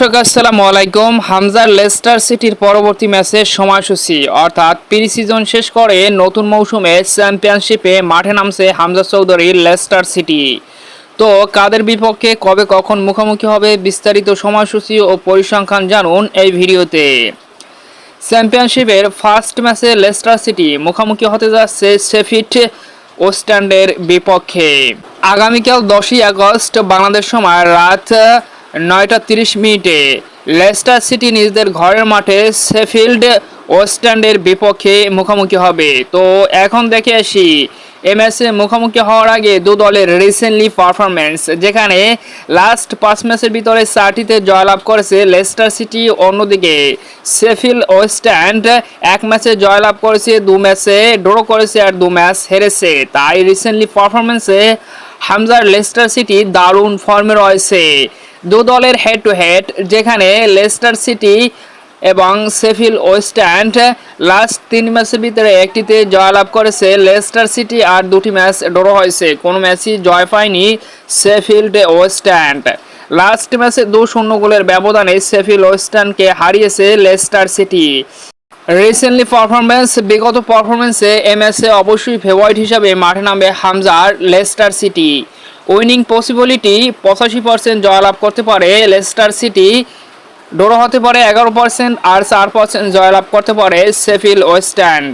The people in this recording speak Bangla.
দর্শক আসসালামু আলাইকুম। হামজার লেস্টার সিটির পরবর্তী ম্যাচের সময়সূচি অর্থাৎ প্রি সিজন শেষ করে নতুন মৌসুমে চ্যাম্পিয়নশিপে মাঠে নামছে হামজা চৌধুরীর লেস্টার সিটি। তো কাদের বিপক্ষে কবে কখন মুখোমুখি হবে বিস্তারিত সময়সূচি ও পরিসংখ্যান জানুন এই ভিডিওতে। চ্যাম্পিয়নশিপের ফার্স্ট ম্যাচে লেস্টার সিটি মুখোমুখি হতে যাচ্ছে শেফিল্ড ওয়েস্টান্ডের বিপক্ষে। আগামীকাল 10ই আগস্ট বাংলাদেশ সময় রাত 9টা 30 মিনিটে লেস্টার সিটি নিজেদের ঘরের মাঠে শেফিল্ড ওয়েস্টান্ডের বিপক্ষে মুখোমুখি হবে। তো এখন দেখে আসি এই ম্যাচে মুখোমুখি হওয়ার আগে দু দলের রিসেন্টলি পারফরমেন্স, যেখানে লাস্ট 5 ম্যাচের ভিতরে 4টিতে জয়লাভ করেছে লেস্টার সিটি। অন্যদিকে শেফিল্ড ওয়েস্টান্ড 1 ম্যাচে জয়লাভ করেছে, 2 ম্যাচে ড্র করেছে আর 2 ম্যাচ হেরেছে। তাই রিসেন্টলি পারফরমেন্সে হামজার লেস্টার সিটি দারুণ ফর্মে রয়েছে। দু দলের হেড টু হেড, যেখানে লেস্টার সিটি এবং শেফিল্ড ওয়েস্টান্ড লাস্ট 3 ম্যাচের ভিতরে একটিতে জয়লাভ করেছে লেস্টার সিটি আর 2টি ম্যাচ ড্র হয়েছে, কোনো ম্যাচই জয় পায়নি শেফিল্ড ওয়েস্টান্ড। লাস্ট ম্যাচে 2-0 গোলের ব্যবধানে শেফিল্ড ওয়েস্টান্ডকে হারিয়েছে লেস্টার সিটি। রিসেন্টলি পারফরমেন্স, বিগত পারফরমেন্সে এই ম্যাচে অবশ্যই ফেভারিট হিসাবে মাঠে নামবে হামজার লেস্টার সিটি। উইনিং পসিবিলিটি 85% জয়লাভ করতে পারে লেস্টার সিটি, ড্র হতে পারে 11% আর 4% জয়লাভ করতে পারে শেফিল্ড ওয়েস্টান্ড।